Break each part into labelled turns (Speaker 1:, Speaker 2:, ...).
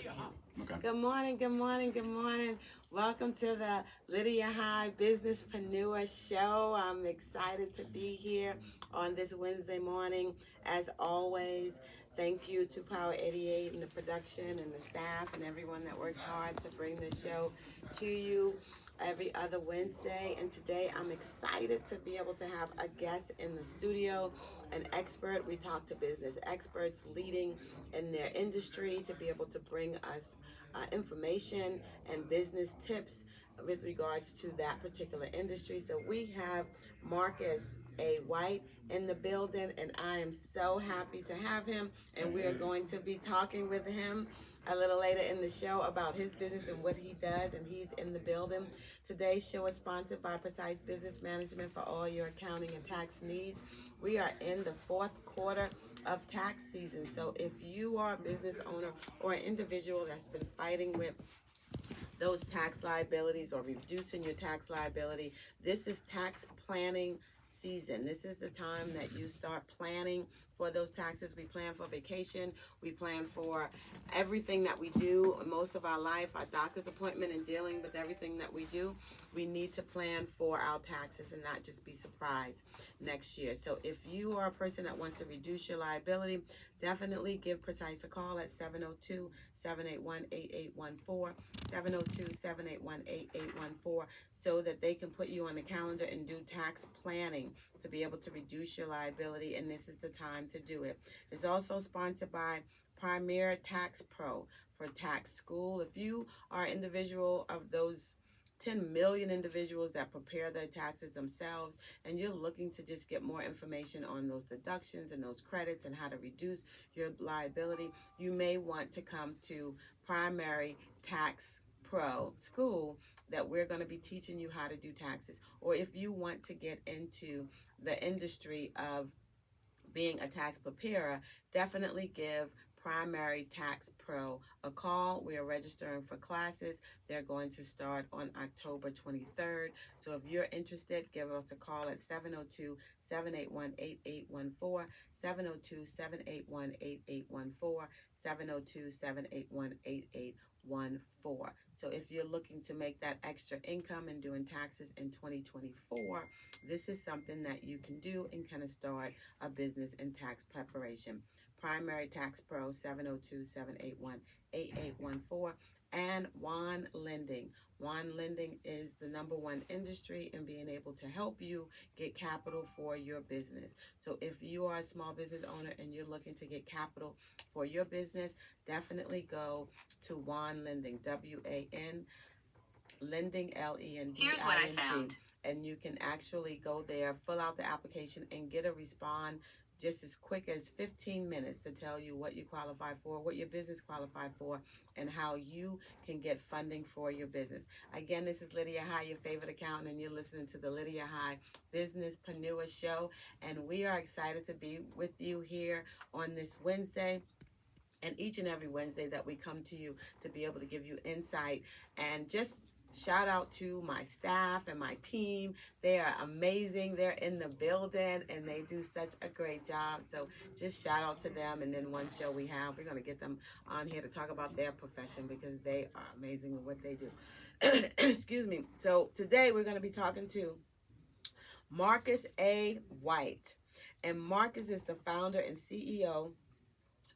Speaker 1: Okay.
Speaker 2: Good morning, good morning, good morning. Welcome to the Lydia High Businesspreneur Show. I'm excited to be here on this Wednesday morning. As always, thank you to Power 88 and the production and the staff and everyone that works hard to bring this show to you every other Wednesday. And today I'm excited to be able to have a guest in the studio, an expert. We talk to business experts leading in their industry to be able to bring us information and business tips with regards to that particular industry. So we have Marcus A. White in the building, and I am so happy to have him. And we are going to be talking with him a little later in the show about his business and what he does, and he's in the building. Today's show is sponsored by Precise Business Management for all your accounting and tax needs. We are in the fourth quarter of tax season. So if you are a business owner or an individual that's been fighting with those tax liabilities or reducing your tax liability, this is tax planning season. This is the time that you start planning for those taxes. We plan for vacation. We plan for everything that we do most of our life, our doctor's appointment, and dealing with everything that we do. We need to plan for our taxes and not just be surprised next year. So if you are a person that wants to reduce your liability, definitely give Precise a call at 702-781-8814, 702-781-8814, so that they can put you on the calendar and do tax planning to be able to reduce your liability, and this is the time to do it. It's also sponsored by Premier Tax Pro for tax school. If you are an individual of those 10 million individuals that prepare their taxes themselves, and you're looking to just get more information on those deductions and those credits and how to reduce your liability, you may want to come to Primary Tax Pro School, that we're going to be teaching you how to do taxes. Or if you want to get into the industry of being a tax preparer, definitely give Primary Tax Pro a call. We are registering for classes. They're going to start on October 23rd. So if you're interested, give us a call at 702-781-8814, 702-781-8814, 702-781-8814. So if you're looking to make that extra income and doing taxes in 2024, this is something that you can do and kind of start a business in tax preparation. Primary Tax Pro, 702-781-8814. And Juan Lending. Juan Lending is the #1 industry in being able to help you get capital for your business. So if you are a small business owner and you're looking to get capital for your business, definitely go to Juan Lending, W-A-N, Lending, L-E-N-D-I-N-G.
Speaker 3: Here's what I found.
Speaker 2: And you can actually go there, fill out the application, and get a response just as quick as 15 minutes to tell you what you qualify for, what your business qualified for, and how you can get funding for your business. Again, this is Lydia High, your favorite accountant, and you're listening to the Lydia High Businesspreneur Show. And we are excited to be with you here on this Wednesday, and each and every Wednesday that we come to you to be able to give you insight. And just shout out to my staff and my team. They are amazing. They're in the building and they do such a great job. So just shout out to them. And then one show we have, we're going to get them on here to talk about their profession because they are amazing in what they do. Excuse me. So today we're going to be talking to Marcus A. White. And Marcus is the founder and CEO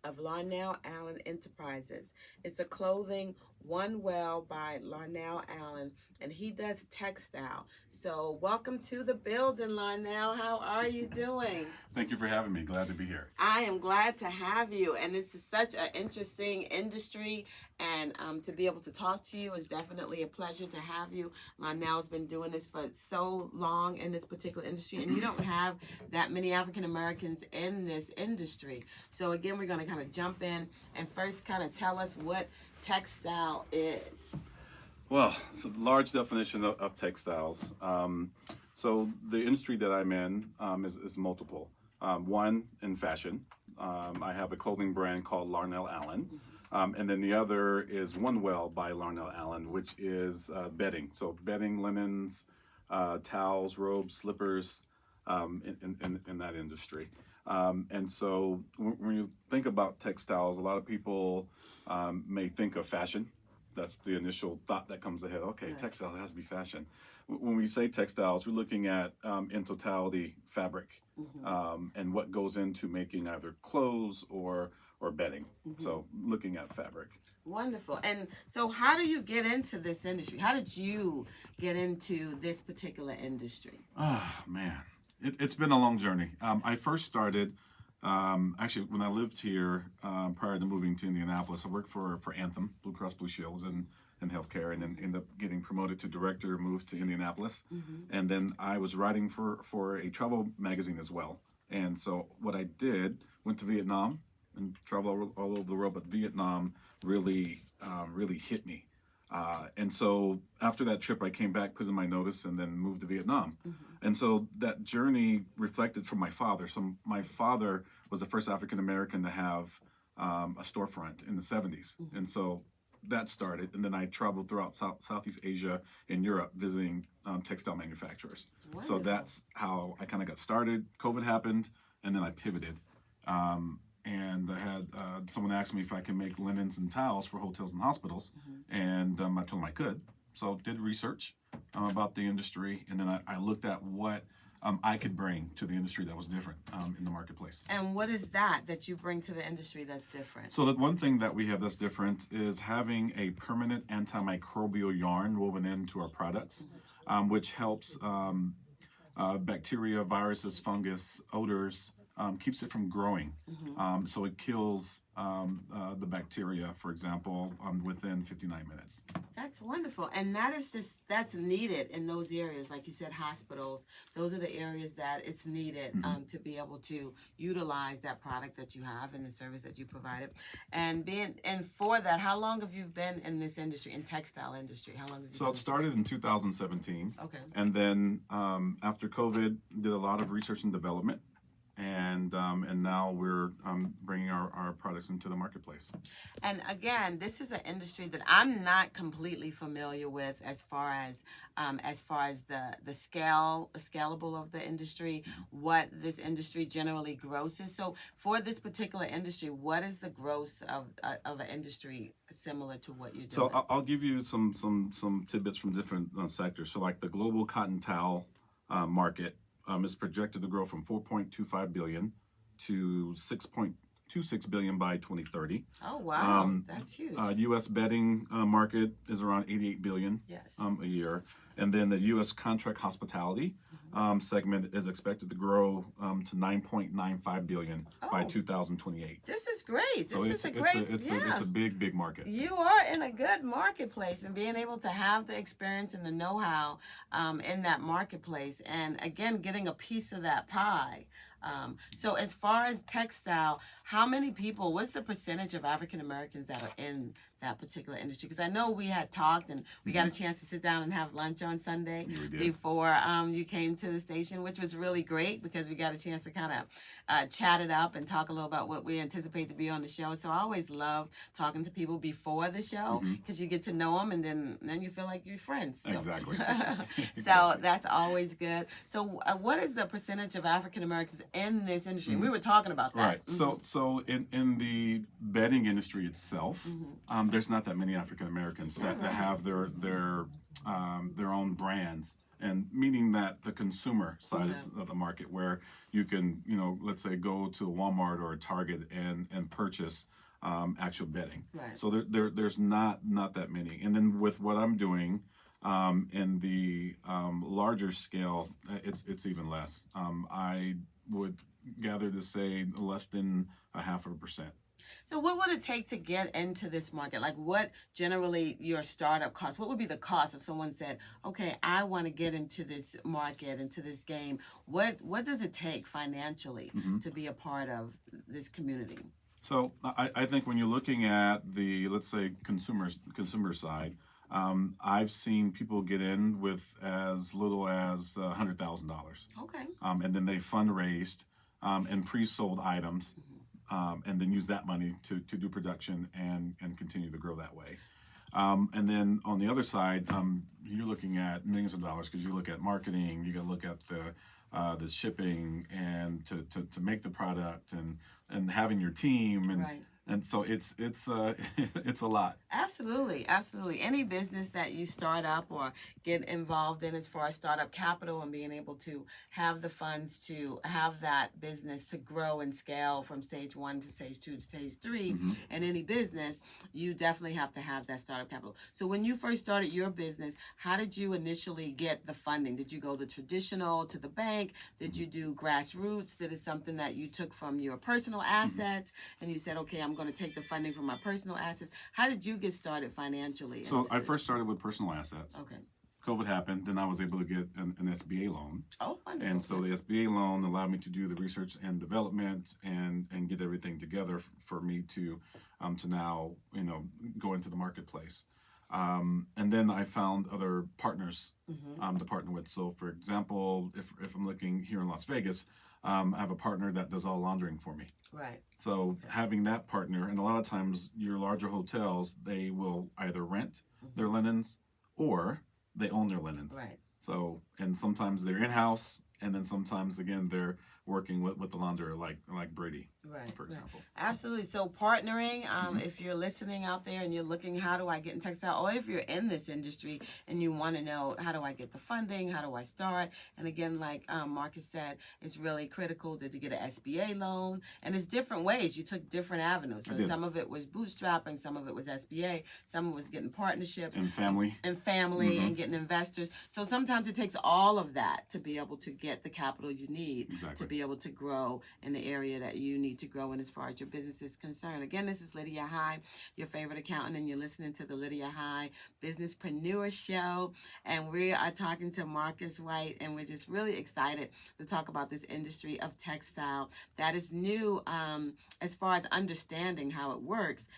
Speaker 2: of Larnell Allen Enterprises. It's a clothing one well by Larnell Allen, and he does textile. So welcome to the building, Larnell. How are you doing?
Speaker 1: Thank you for having me. Glad to be here.
Speaker 2: I am glad to have you, and this is such an interesting industry, and to be able to talk to you is definitely a pleasure to have you. Larnell's been doing this for so long in this particular industry, and you don't have that many African Americans in this industry. So again, we're going to kind of jump in and first kind of tell us what textile is.
Speaker 1: Well, it's a large definition of textiles. So the industry that I'm in is multiple. One, in fashion. I have a clothing brand called Larnell Allen. And then the other is One Well by Larnell Allen, which is bedding. So bedding, linens, towels, robes, slippers, in that industry. And so when you think about textiles, a lot of people may think of fashion. That's the initial thought that comes ahead. Okay,
Speaker 2: Right.
Speaker 1: textile has to be fashion. When we say textiles, we're looking at in totality fabric and what goes into making either clothes or bedding. So looking at fabric.
Speaker 2: Wonderful. And so, how do you get into this industry? How did you get into this particular industry?
Speaker 1: Oh man, it's been a long journey. I first started actually when I lived here prior to moving to Indianapolis. I worked for Anthem Blue Cross Blue Shield, was in healthcare, and then ended up getting promoted to director. Moved to Indianapolis, and then I was writing for a travel magazine as well. And so what I did, went to Vietnam and traveled all over the world, but Vietnam really hit me. And so after that trip, I came back, put in my notice, and then moved to Vietnam. And so that journey reflected from my father. So my father was the first African American to have a storefront in the 70s. And so that started. And then I traveled throughout Southeast Asia and Europe visiting textile manufacturers. So
Speaker 2: Wonderful.
Speaker 1: that's how I kind of got started. COVID happened, and then I pivoted. And I had someone ask me if I can make linens and towels for hotels and hospitals, and I told them I could. So did research about the industry, and then I looked at what I could bring to the industry that was different in the marketplace.
Speaker 2: And what is that you bring to the industry that's different?
Speaker 1: So the one thing that we have that's different is having a permanent antimicrobial yarn woven into our products, which helps bacteria, viruses, fungus, odors, keeps it from growing. So it kills the bacteria, for example, within 59 minutes.
Speaker 2: That's wonderful. And that's needed in those areas. Like you said, hospitals, those are the areas that it's needed to be able to utilize that product that you have and the service that you provided. And for that, how long have you been in this industry, in textile industry? How long have you
Speaker 1: So
Speaker 2: been
Speaker 1: it started in 2017.
Speaker 2: Okay.
Speaker 1: And then after COVID, did a lot of research and development. And now we're bringing our products into the marketplace.
Speaker 2: And again, this is an industry that I'm not completely familiar with as far as the scalable of the industry, what this industry generally grosses. So for this particular industry, what is the gross of an industry similar to what you're doing?
Speaker 1: So I'll give you some tidbits from different sectors. So like the global cotton towel market is projected to grow from 4.25 billion to 6.26 billion by 2030.
Speaker 2: Oh wow, that's huge.
Speaker 1: U.S. bedding market is around 88 billion
Speaker 2: Yes.
Speaker 1: A year, and then the U.S. contract hospitality segment is expected to grow to 9.95 billion by
Speaker 2: Oh.
Speaker 1: 2028.
Speaker 2: This is great.
Speaker 1: So
Speaker 2: This is
Speaker 1: it's a big market.
Speaker 2: You are in a good marketplace, and being able to have the experience and the know-how in that marketplace, and again, getting a piece of that pie. So as far as textile, how many people, what's the percentage of African Americans that are in that particular industry? Because I know we had talked and we got a chance to sit down and have lunch on Sunday before you came to the station, which was really great because we got a chance to kind of chat it up and talk a little about what we anticipate to be on the show. So I always love talking to people before the show because you get to know them, and then you feel like you're friends. So.
Speaker 1: Exactly.
Speaker 2: So that's always good. So what is the percentage of African Americans in this industry? And we were talking about that.
Speaker 1: Right. So in the bedding industry itself, there's not that many African Americans that have their own brands, and meaning that the consumer side of the market, where you can, let's say go to a Walmart or a Target and purchase actual bedding.
Speaker 2: Right.
Speaker 1: So there's not that many. And then with what I'm doing in the larger scale, it's even less. I would gather to say less than 0.5%.
Speaker 2: So what would it take to get into this market? Like what generally your startup cost? What would be the cost if someone said, okay, I want to get into this market, into this game? What does it take financially to be a part of this community?
Speaker 1: So I think when you're looking at the, let's say, consumer side, I've seen people get in with as little as $100,000.
Speaker 2: Okay.
Speaker 1: And then they fundraised and pre-sold items, and then use that money to do production and continue to grow that way. And then on the other side, you're looking at millions of dollars because you look at marketing, you got to look at the the shipping, and to make the product, and having your team,
Speaker 2: Right.
Speaker 1: and so it's it's a lot.
Speaker 2: Absolutely, absolutely. Any business that you start up or get involved in as far as startup capital and being able to have the funds to have that business to grow and scale from stage 1 to stage 2 to stage 3
Speaker 1: Hmm.
Speaker 2: in any business, you definitely have to have that startup capital. So when you first started your business, how did you initially get the funding? Did you go the traditional to the bank? Did you do grassroots? Did it something that you took from your personal assets and you said, okay, I'm going to take the funding from my personal assets? How did you get started financially?
Speaker 1: So
Speaker 2: into
Speaker 1: I
Speaker 2: this?
Speaker 1: first started with personal assets.
Speaker 2: Okay.
Speaker 1: COVID happened, then I was able to get an SBA loan.
Speaker 2: Oh, wonderful.
Speaker 1: And so the SBA loan allowed me to do the research and development and get everything together for me to now go into the marketplace. And then I found other partners to partner with. So for example, if I'm looking here in Las Vegas, I have a partner that does all laundering for me.
Speaker 2: Right.
Speaker 1: So having that partner, and a lot of times your larger hotels, they will either rent their linens or they own their linens.
Speaker 2: Right.
Speaker 1: So, and sometimes they're in-house, and then sometimes again they're working with the launderer like Brady,
Speaker 2: Right.
Speaker 1: for example.
Speaker 2: Absolutely. So partnering, if you're listening out there and you're looking, how do I get in textile? Or if you're in this industry and you want to know, how do I get the funding? How do I start? And again, like Marcus said, it's really critical to get an SBA loan. And it's different ways. You took different avenues. So some of it was bootstrapping, some of it was SBA, some of it was getting partnerships.
Speaker 1: And family.
Speaker 2: And getting investors. So sometimes it takes all of that to be able to get the capital you need to be able to grow in the area that you need to grow in as far as your business is concerned. Again, this is Lydia High, your favorite accountant, and you're listening to the Lydia High Businesspreneur Show. And we are talking to Marcus White, and we're just really excited to talk about this industry of textile that is new as far as understanding how it works.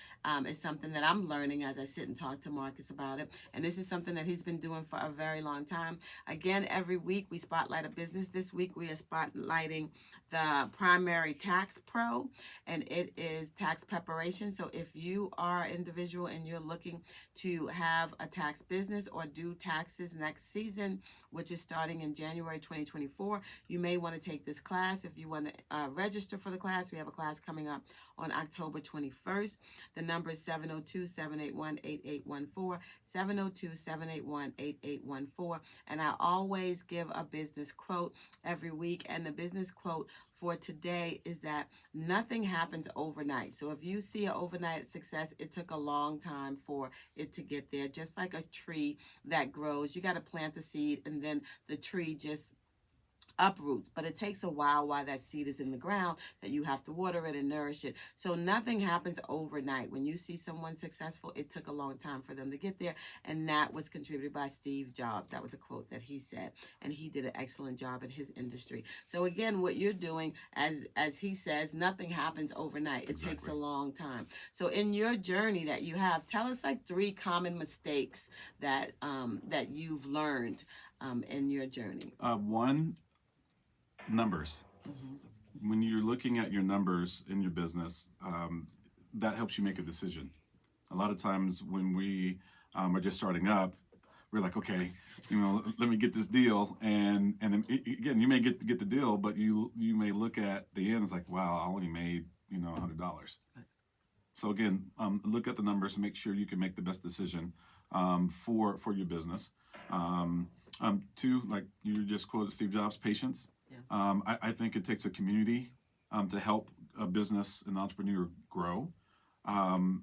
Speaker 2: Is something that I'm learning as I sit and talk to Marcus about it. And this is something that he's been doing for a very long time. Again, every week we spotlight a business. This week we are spotlighting the Primary Tax Pro, and it is tax preparation. So if you are an individual and you're looking to have a tax business or do taxes next season, which is starting in January 2024, you may want to take this class. If you want to register for the class, we have a class coming up on October 21st. The number is 702-781-8814, 702-781-8814. And I always give a business quote every week. And the business quote for today is that nothing happens overnight. So if you see an overnight success, it took a long time for it to get there. Just like a tree that grows, you got to plant the seed and then the tree just uproots, but it takes a while that seed is in the ground, that you have to water it and nourish it. So nothing happens overnight. When you see someone successful, it took a long time for them to get there, and that was contributed by Steve Jobs. That was a quote that he said, and he did an excellent job in his industry. So again, what you're doing, as he says, nothing happens overnight. It takes a long time. So in your journey that you have, tell us like 3 common mistakes that that you've learned in your journey.
Speaker 1: One, numbers. When you're looking at your numbers in your business, that helps you make a decision. A lot of times when we are just starting up, we're like, okay, let me get this deal, and again, you may get the deal, but you may look at the end, it's like, wow, I only made $100. So again, look at the numbers, make sure you can make the best decision for your business. 2, like you just quoted Steve Jobs, patience. I think it takes a community to help a business, an entrepreneur grow, and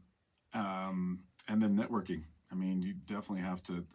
Speaker 1: then networking. I mean, you definitely have to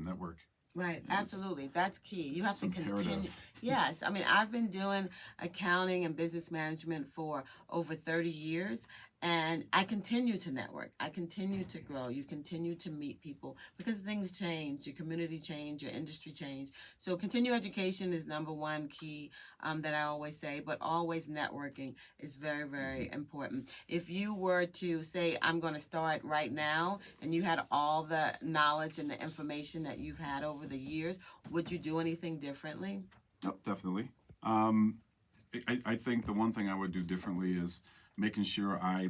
Speaker 1: network.
Speaker 2: Right, absolutely. That's key. You have to continue. Yes, I mean, I've been doing accounting and business management for over 30 years, and I continue to network. I continue to grow. You continue to meet people because things change, your community change, your industry change. So continue education is number 1 key that I always say, but always networking is very, very important. If you were to say, I'm going to start right now, and you had all the knowledge and the information that you've had over the years, would you do anything differently?
Speaker 1: Oh, definitely. I think the one thing I would do differently is making sure I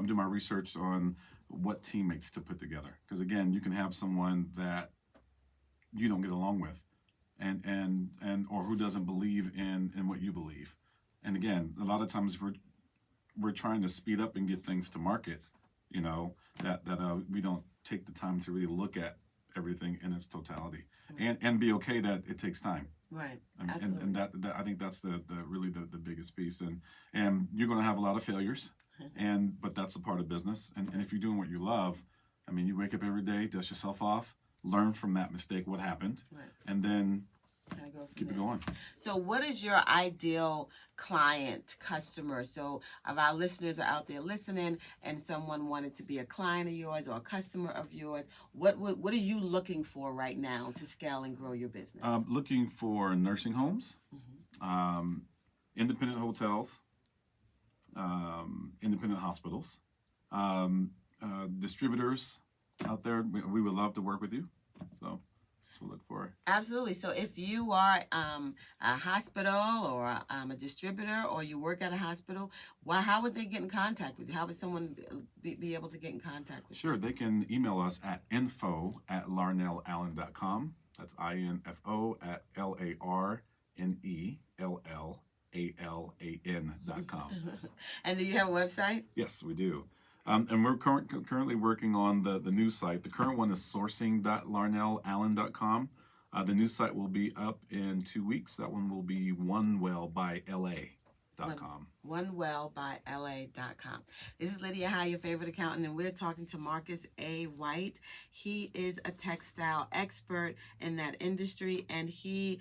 Speaker 1: do my research on what teammates to put together. Because again, you can have someone that you don't get along with, and or who doesn't believe in what you believe. And again, a lot of times we're trying to speed up and get things to market, you know, that we don't take the time to really look at everything in its totality, and be okay that it takes time.
Speaker 2: Right.
Speaker 1: I mean,
Speaker 2: Absolutely.
Speaker 1: and that I think that's the really the biggest piece, and you're going to have a lot of failures, but that's a part of business. And if you're doing what you love, I mean, you wake up every day, dust yourself off, learn from that mistake, what happened,
Speaker 2: Right.
Speaker 1: and then
Speaker 2: Kinda go from
Speaker 1: keep it
Speaker 2: there.
Speaker 1: going.
Speaker 2: So, what is your ideal client, customer? So, if our listeners are out there listening, and someone wanted to be a client of yours or a customer of yours, what are you looking for right now to scale and grow your business?
Speaker 1: Looking for nursing homes,
Speaker 2: Mhm.
Speaker 1: independent hotels, independent hospitals, distributors out there. We would love to work with you. So that's what we look for.
Speaker 2: Absolutely. So, if you are a hospital or a distributor, or you work at a hospital, how would they get in contact with you? How would someone be able to get in contact with you?
Speaker 1: Sure, they can email us at info@larnellallen.com. That's info@LARNELLALLAN.com.
Speaker 2: And do you have a website?
Speaker 1: Yes, we do. And we're currently working on the new site. The current one is sourcing.larnellallen.com. The new site will be up in 2 weeks. That one will be onewellbyla.com.
Speaker 2: onewellbyla.com. This is Lydia High, your favorite accountant, and we're talking to Marcus A. White. He is a textile expert in that industry, and he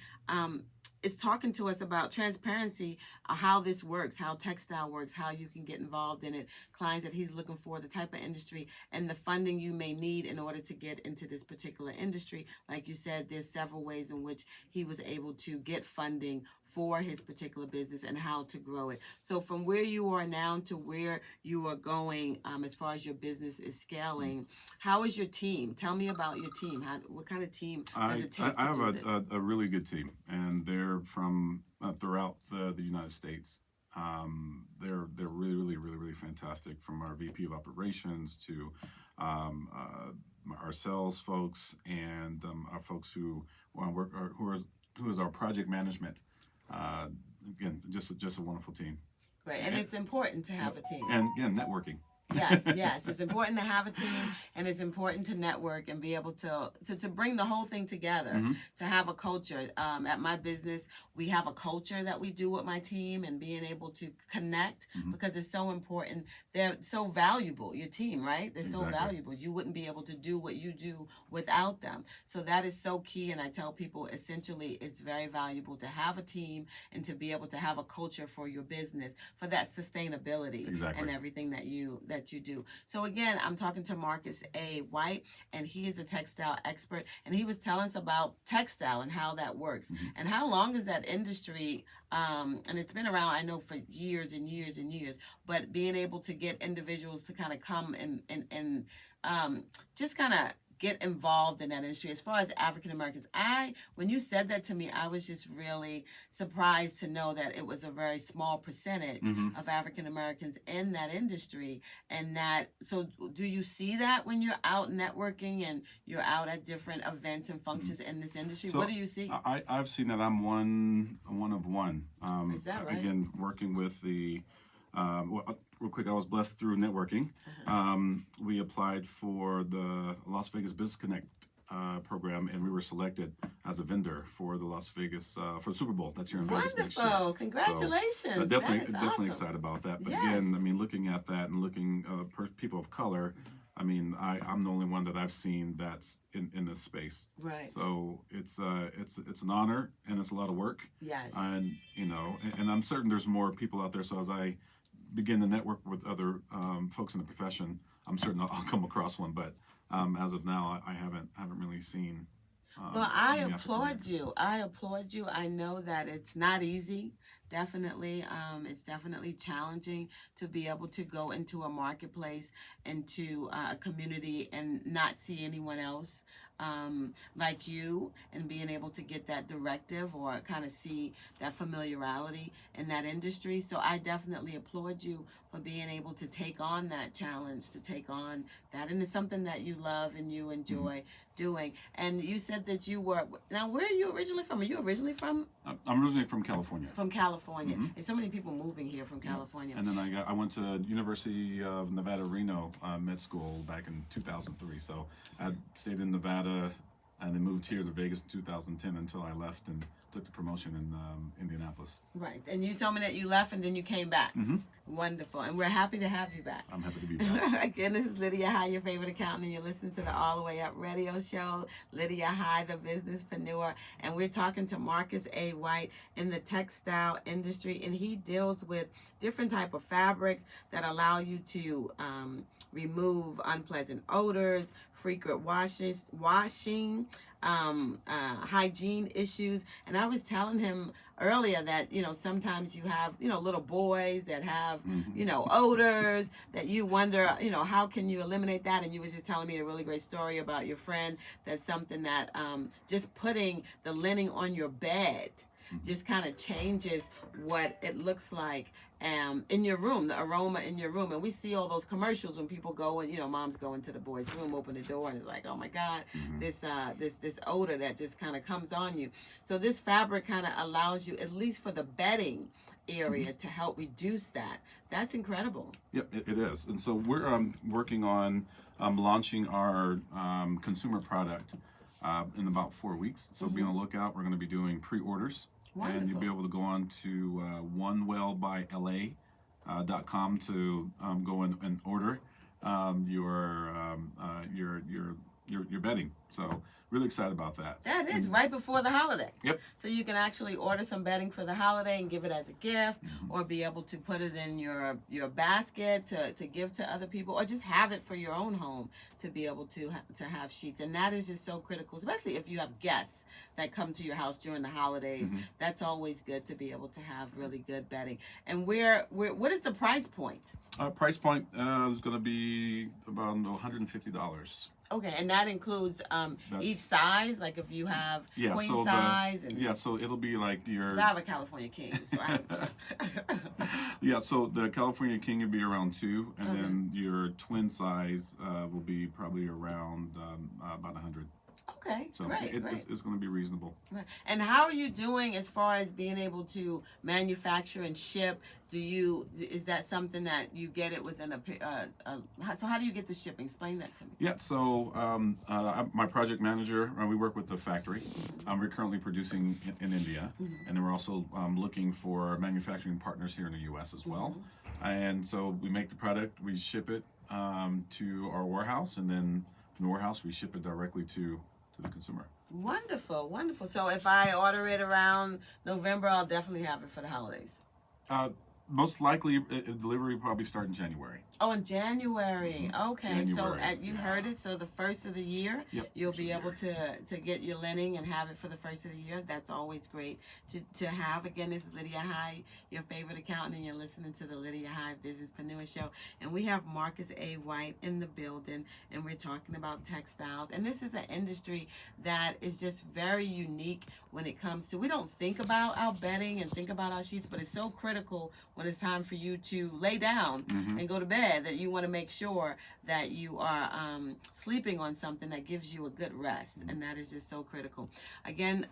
Speaker 2: is talking to us about transparency, how this works, how textile works, how you can get involved in it, clients that he's looking for, the type of industry, and the funding you may need in order to get into this particular industry. Like you said, there's several ways in which he was able to get funding for his particular business and how to grow it. So from where you are now to where you are going, as far as your business is scaling, how is your team? Tell me about your team. What kind of team does it take
Speaker 1: I
Speaker 2: to
Speaker 1: have
Speaker 2: do this?
Speaker 1: a really good team, and they're from throughout the United States. They're really fantastic, from our VP of operations to our sales folks, and our folks who work, who is our project management. Again, just a wonderful team.
Speaker 2: Right, and it's important to have a team.
Speaker 1: And again, networking.
Speaker 2: Yes, it's important to have a team, and it's important to network and be able to bring the whole thing together, to have a culture. At my business, we have a culture that we do with my team, and being able to connect, because it's so important. They're so valuable, your team, right? They're so valuable. You wouldn't be able to do what you do without them. So that is so key, and I tell people, essentially, it's very valuable to have a team and to be able to have a culture for your business, for that sustainability and everything that you do. So again, I'm talking to Marcus A. White, and he is a textile expert, and he was telling us about textile and how that works, and how long is that industry, and it's been around, I know, for years and years and years, but being able to get individuals to kind of come and just kind of get involved in that industry. As far as African Americans, when you said that to me, I was just really surprised to know that it was a very small percentage of African Americans in that industry. And so do you see that when you're out networking and you're out at different events and functions in this industry?
Speaker 1: So
Speaker 2: what do you see?
Speaker 1: I've seen that. I'm one of one.
Speaker 2: Is that right?
Speaker 1: Again, working with the real quick, I was blessed through networking. We applied for the Las Vegas Business Connect program, and we were selected as a vendor for the Las Vegas for the Super Bowl. That's here in Vegas next year.
Speaker 2: Wonderful! Congratulations!
Speaker 1: So, definitely
Speaker 2: awesome.
Speaker 1: excited about that. But
Speaker 2: Yes.
Speaker 1: again, I mean, looking at that and looking people of color, I mean, I'm the only one that I've seen that's in this space.
Speaker 2: Right.
Speaker 1: So it's an honor, and it's a lot of work.
Speaker 2: Yes.
Speaker 1: And and I'm certain there's more people out there. So as I begin to network with other folks in the profession, I'm certain I'll come across one. But as of now, I haven't really seen.
Speaker 2: Well, I applaud you. I know that it's not easy definitely. It's definitely challenging to be able to go into a marketplace, into a community, and not see anyone else like you, and being able to get that directive or kind of see that familiarity in that industry. So I definitely applaud you for being able to take on that challenge, to take on that. And it's something that you love and you enjoy doing. And you said that you were, now where are you originally from? Are you originally from?
Speaker 1: I'm originally from California.
Speaker 2: From California. And so many people moving here from California.
Speaker 1: And then I went to University of Nevada, Reno med school back in 2003. So I stayed in Nevada and then moved here to Vegas in 2010 until I left and took the promotion in Indianapolis.
Speaker 2: Right. And you told me that you left and then you came back. Wonderful. And we're happy to have you back.
Speaker 1: I'm happy to be back.
Speaker 2: Again, this is Lydia High, your favorite accountant, and you're listening to the All the Way Up radio show, Lydia High, the businesspreneur. And we're talking to Marcus A. White in the textile industry, and he deals with different type of fabrics that allow you to remove unpleasant odors, frequent washing, hygiene issues. And I was telling him earlier that, sometimes you have, little boys that have, odors that you wonder, how can you eliminate that? And you was just telling me a really great story about your friend. That's something that just putting the linen on your bed just kind of changes what it looks like in your room, the aroma in your room. And we see all those commercials when people go and, moms go into the boys' room, open the door, and it's like, oh my God, this odor that just kind of comes on you. So this fabric kind of allows you, at least for the bedding area, to help reduce that. That's incredible.
Speaker 1: Yep, it is. And so we're working on launching our consumer product in about 4 weeks. So be on the lookout. We're going to be doing pre-orders.
Speaker 2: Wonderful.
Speaker 1: And you'll be able to go on to onewellbyla.com to go and order your bedding. So really excited about that.
Speaker 2: That is right before the holiday.
Speaker 1: Yep.
Speaker 2: So you can actually order some bedding for the holiday and give it as a gift, or be able to put it in your basket to give to other people, or just have it for your own home to be able to have sheets. And that is just so critical, especially if you have guests that come to your house during the holidays. That's always good to be able to have really good bedding. And what is the price point?
Speaker 1: Price point is going to be about $150.
Speaker 2: Okay, and that includes each size, like if you have queen
Speaker 1: so
Speaker 2: size.
Speaker 1: So it'll be like your...
Speaker 2: I have a California King, so I
Speaker 1: so the California King would be around 2, and then your twin size will be probably around about 100.
Speaker 2: Okay,
Speaker 1: So
Speaker 2: great.
Speaker 1: it's going to be reasonable.
Speaker 2: Right. And how are you doing as far as being able to manufacture and ship? Is that something that you get it within so how do you get the shipping? Explain that to me.
Speaker 1: Yeah, so my project manager, we work with the factory. We're currently producing in India, and then we're also looking for manufacturing partners here in the U.S. as well. And so we make the product, we ship it to our warehouse, and then from the warehouse we ship it directly to the consumer.
Speaker 2: Wonderful, wonderful. So if I order it around November, I'll definitely have it for the holidays.
Speaker 1: Most likely, delivery will probably start in January.
Speaker 2: Oh, in January. Okay,
Speaker 1: January,
Speaker 2: so you heard it. So the first of the year, you'll be able to get your linen and have it for the first of the year. That's always great to have. Again, this is Lydia High, your favorite accountant, and you're listening to the Lydia High Businesspreneur Show. And we have Marcus A. White in the building, and we're talking about textiles. And this is an industry that is just very unique when it comes to, we don't think about our bedding and think about our sheets, but it's so critical when it's time for you to lay down and go to bed, that you want to make sure that you are sleeping on something that gives you a good rest, and that is just so critical. Again,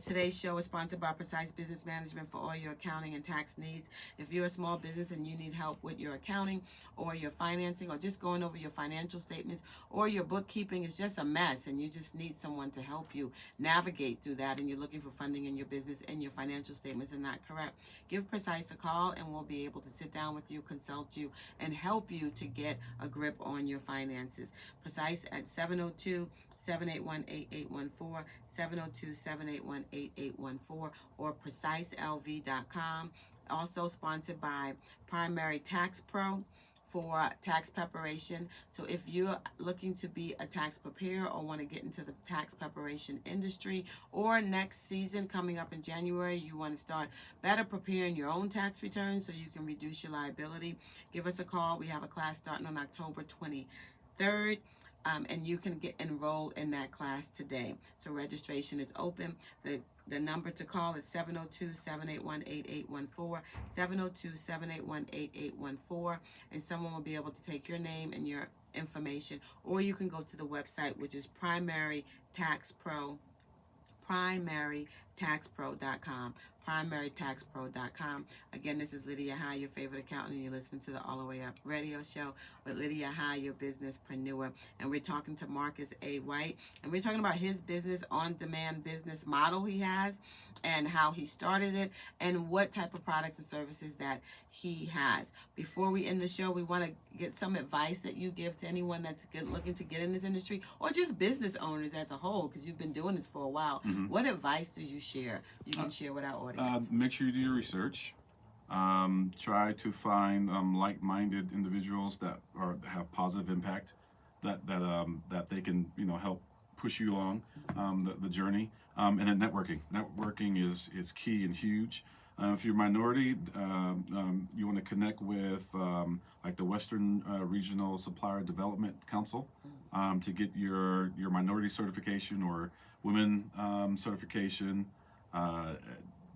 Speaker 2: today's show is sponsored by Precise Business Management for all your accounting and tax needs. If you're a small business and you need help with your accounting or your financing, or just going over your financial statements, or your bookkeeping is just a mess and you just need someone to help you navigate through that, and you're looking for funding in your business and your financial statements are not correct, give Precise a call and we'll be able to sit down with you, consult you, and help you to get a grip on your finances. Precise at 702-781-8814, 702-781-8814, or preciselv.com. Also sponsored by Primary Tax Pro for tax preparation. So if you're looking to be a tax preparer or want to get into the tax preparation industry, or next season coming up in January, you want to start better preparing your own tax returns so you can reduce your liability, give us a call. We have a class starting on October 23rd. And you can get enrolled in that class today. So registration is open. The number to call is 702-781-8814, 702-781-8814, and someone will be able to take your name and your information, or you can go to the website, which is primarytaxpro.com, primarytaxpro.com. Again, this is Lydia High, your favorite accountant, and you're listening to the All the Way Up radio show with Lydia High, your businesspreneur. And we're talking to Marcus A. White, and we're talking about his business, on-demand business model he has, and how he started it, and what type of products and services that he has. Before we end the show, we want to get some advice that you give to anyone that's looking to get in this industry, or just business owners as a whole, because you've been doing this for a while. What advice do you share? You can share with our audience.
Speaker 1: Make sure you do your research. Try to find like-minded individuals that have positive impact, that they can help push you along the journey. And then networking. Networking is key and huge. If you're a minority, you want to connect with like the Western Regional Supplier Development Council to get your minority certification or women certification.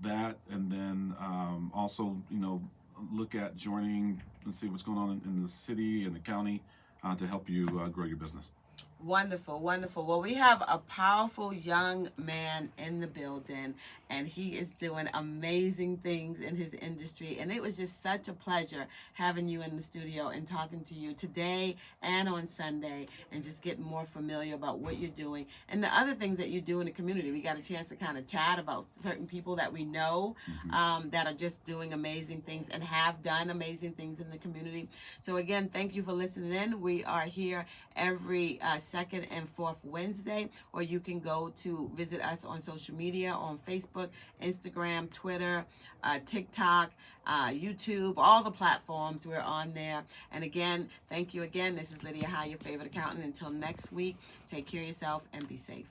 Speaker 1: That, and then also look at joining and see what's going on in the city and the county to help you grow your business.
Speaker 2: Wonderful, wonderful. Well, we have a powerful young man in the building, and he is doing amazing things in his industry. And it was just such a pleasure having you in the studio and talking to you today and on Sunday, and just getting more familiar about what you're doing and the other things that you do in the community. We got a chance to kind of chat about certain people that we know that are just doing amazing things and have done amazing things in the community. So again, thank you for listening in. We are here every second and fourth Wednesday, or you can go to visit us on social media on Facebook, Instagram, Twitter, TikTok, YouTube, all the platforms. We're on there. And again, thank you again. This is Lydia High, your favorite accountant. Until next week, take care of yourself and be safe.